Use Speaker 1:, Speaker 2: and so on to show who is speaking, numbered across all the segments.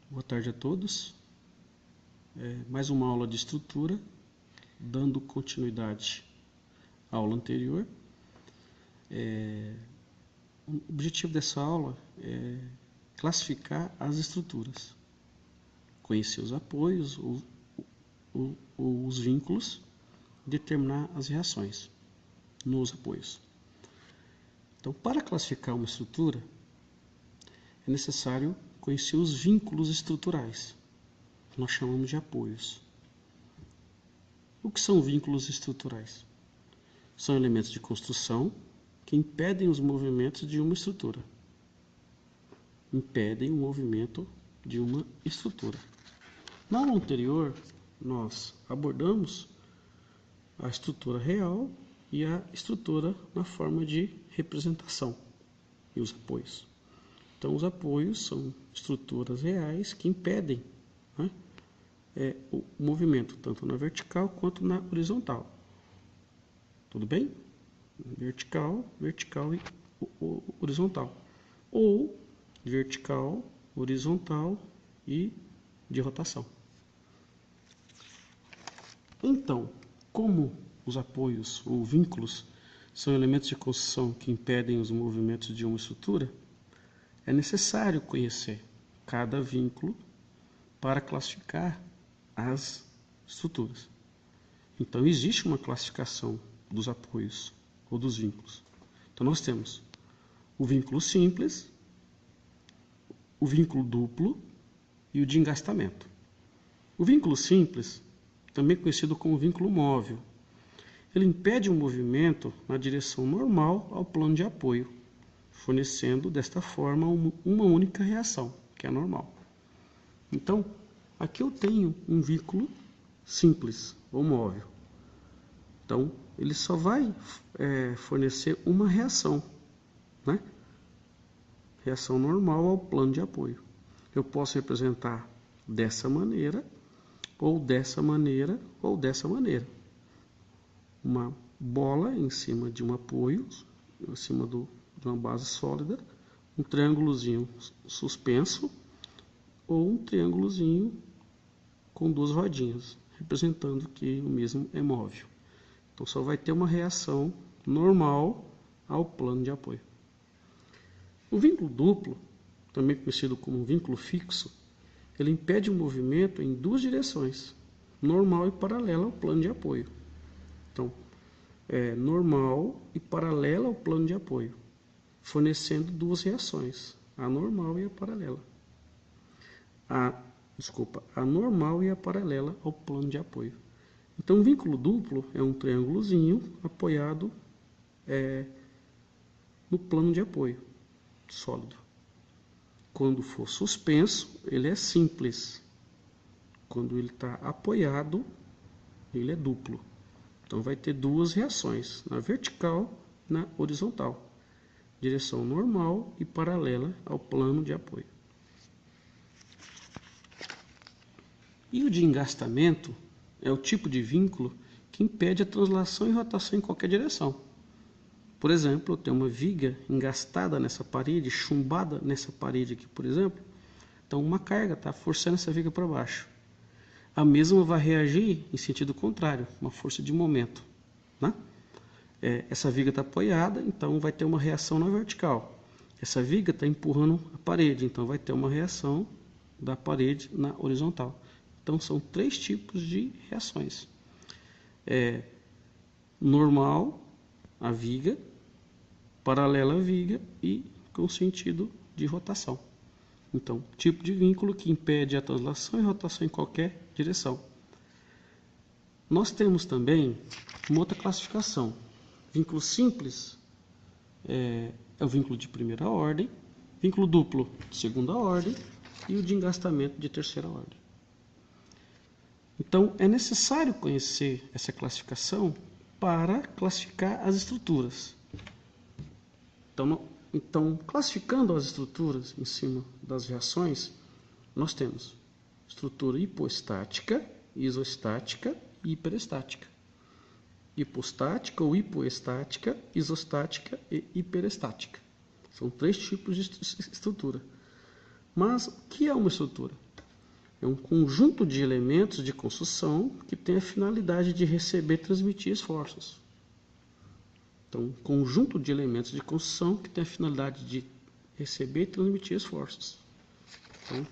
Speaker 1: Boa tarde a todos. Mais uma aula de estrutura, dando continuidade à aula anterior. O objetivo dessa aula é classificar as estruturas, conhecer os apoios ou os vínculos, determinar as reações nos apoios. Então, para classificar uma estrutura, é necessário conhecer os vínculos estruturais, que nós chamamos de apoios. O que são vínculos estruturais? São elementos de construção que impedem os movimentos de uma estrutura. Impedem o movimento de uma estrutura. Na aula anterior, nós abordamos a estrutura real e a estrutura na forma de representação e os apoios. Então, os apoios são estruturas reais que impedem, né, o movimento, tanto na vertical quanto na horizontal. Tudo bem? Vertical e horizontal. Ou vertical, horizontal e de rotação. Então, como os apoios ou vínculos são elementos de construção que impedem os movimentos de uma estrutura, é necessário conhecer cada vínculo para classificar as estruturas. Então, existe uma classificação dos apoios ou dos vínculos. Então, nós temos o vínculo simples, o vínculo duplo e o de engastamento. O vínculo simples, também conhecido como vínculo móvel, ele impede o movimento na direção normal ao plano de apoio, fornecendo desta forma uma única reação, que é a normal. Então, aqui eu tenho um vínculo simples ou móvel. Então, ele só vai fornecer uma reação, né? Reação normal ao plano de apoio. Eu posso representar dessa maneira, ou dessa maneira, ou dessa maneira. Uma bola em cima de um apoio, em cima de uma base sólida, um triângulozinho suspenso ou um triângulozinho com duas rodinhas, representando que o mesmo é móvel. Então, só vai ter uma reação normal ao plano de apoio. O vínculo duplo, também conhecido como vínculo fixo, ele impede o movimento em duas direções, normal e paralela ao plano de apoio. Então, normal e paralela ao plano de apoio, fornecendo duas reações, a normal e a paralela. A normal e a paralela ao plano de apoio. Então, o vínculo duplo é um triângulozinho apoiado no plano de apoio sólido. Quando for suspenso, ele é simples. Quando ele está apoiado, ele é duplo. Então, vai ter duas reações, na vertical e na horizontal. Direção normal e paralela ao plano de apoio. E o de engastamento é o tipo de vínculo que impede a translação e rotação em qualquer direção. Por exemplo, eu tenho uma viga engastada nessa parede, chumbada nessa parede aqui, por exemplo. Então, uma carga está forçando essa viga para baixo. A mesma vai reagir em sentido contrário, uma força de momento, né? Essa viga está apoiada, então vai ter uma reação na vertical. Essa viga está empurrando a parede, então vai ter uma reação da parede na horizontal. Então, são três tipos de reações. Normal, a viga, paralela à viga e com sentido de rotação. Então, tipo de vínculo que impede a translação e rotação em qualquer direção. Nós temos também uma outra classificação. Vínculo simples é o vínculo de primeira ordem, vínculo duplo de segunda ordem e o de engastamento de terceira ordem. Então, é necessário conhecer essa classificação para classificar as estruturas. Então, classificando as estruturas em cima das reações, nós temos estrutura hipostática, isostática e hiperestática. Hipostática ou hipoestática, isostática e hiperestática. São três tipos de estrutura. Mas o que é uma estrutura? É um conjunto de elementos de construção que tem a finalidade de receber e transmitir esforços. Então, um conjunto de elementos de construção que tem a finalidade de receber e transmitir esforços. Então,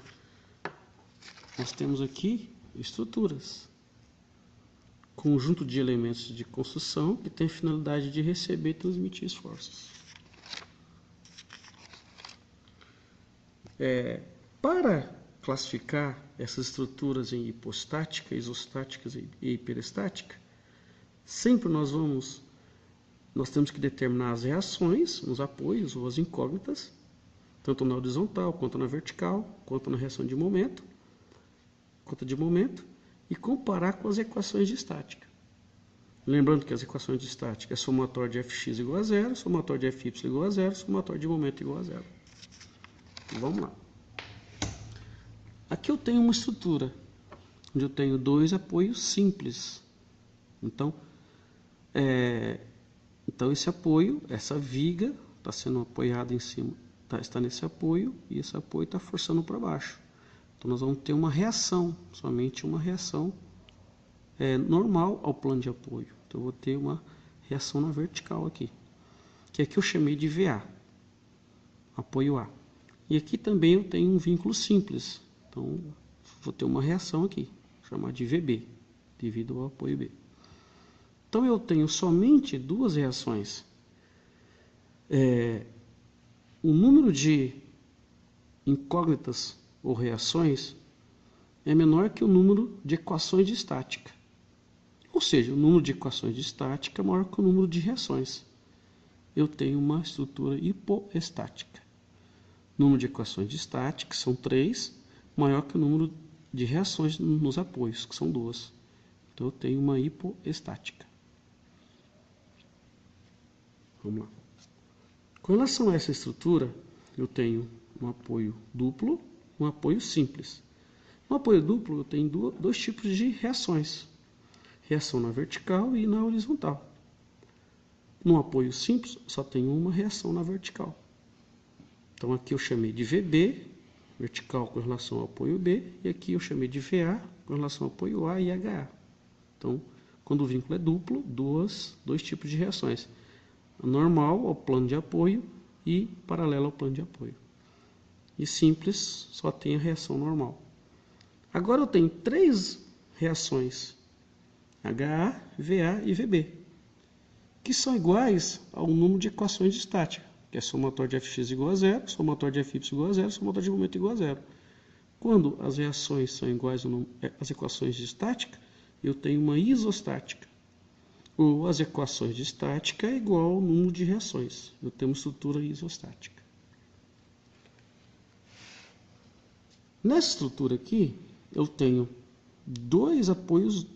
Speaker 1: nós temos aqui estruturas. Conjunto de elementos de construção que tem a finalidade de receber e transmitir esforços. Para classificar essas estruturas em hipostática, isostática e hiperestática, sempre nós temos que determinar as reações nos apoios ou as incógnitas, tanto na horizontal, quanto na vertical, quanto na reação de momento, e comparar com as equações de estática. Lembrando que as equações de estática é somatório de Fx igual a zero, somatório de Fy igual a zero, somatório de momento igual a zero. Vamos lá. Aqui eu tenho uma estrutura, onde eu tenho dois apoios simples. Então esse apoio, essa viga, está sendo apoiada em cima, está nesse apoio, e esse apoio está forçando para baixo. Então nós vamos ter uma reação, somente uma reação normal ao plano de apoio. Então eu vou ter uma reação na vertical aqui, que aqui eu chamei de VA, apoio A. E aqui também eu tenho um vínculo simples, então vou ter uma reação aqui, chamar de VB, devido ao apoio B. Então eu tenho somente duas reações. O número de incógnitas ou reações é menor que o número de equações de estática. Ou seja, o número de equações de estática é maior que o número de reações. Eu tenho uma estrutura hipoestática. O número de equações de estática são 3, maior que o número de reações nos apoios, que são 2. Então eu tenho uma hipoestática. Vamos lá. Com relação a essa estrutura, eu tenho um apoio duplo, um apoio simples. No apoio duplo, eu tenho dois tipos de reações. Reação na vertical e na horizontal. No apoio simples, só tenho uma reação na vertical. Então aqui eu chamei de VB, vertical com relação ao apoio B, e aqui eu chamei de VA com relação ao apoio A e HA. Então, quando o vínculo é duplo, dois tipos de reações. Normal ao plano de apoio e paralela ao plano de apoio. E simples, só tem a reação normal. Agora eu tenho 3 reações, HA, VA e VB, que são iguais ao número de equações de estática, que é somatório de Fx igual a zero, somatório de Fy igual a zero, somatório de momento igual a zero. Quando as reações são iguais às equações de estática, eu tenho uma isostática. Ou as equações de estática é igual ao número de reações. Eu tenho uma estrutura isostática. Nessa estrutura aqui, eu tenho dois apoios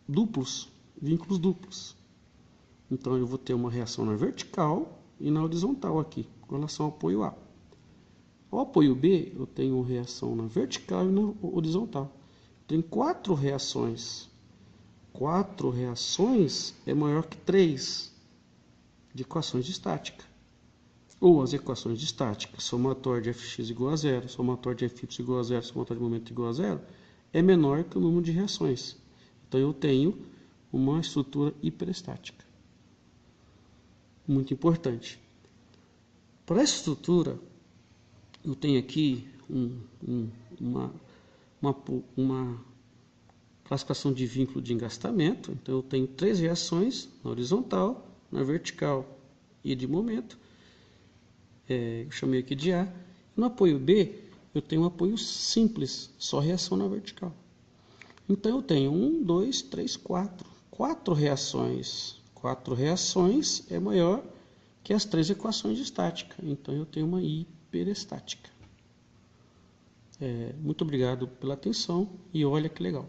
Speaker 1: duplos, vínculos duplos. Então eu vou ter uma reação na vertical e na horizontal aqui, com relação ao apoio A. Ao apoio B, eu tenho uma reação na vertical e na horizontal. Tem 4 reações. 4 reações é maior que 3 de equações de estática. Ou as equações de estática, somatório de Fx igual a zero, somatório de Fy igual a zero, somatório de momento igual a zero, é menor que o número de reações. Então eu tenho uma estrutura hiperestática. Muito importante. Para essa estrutura, eu tenho aqui uma classificação de vínculo de engastamento. Então eu tenho 3 reações na horizontal, na vertical e de momento. Eu chamei aqui de A. No apoio B, eu tenho um apoio simples, só reação na vertical. Então eu tenho 1, 2, 3, 4. 4 reações. 4 reações é maior que as 3 equações de estática. Então eu tenho uma hiperestática. Muito obrigado pela atenção e olha que legal.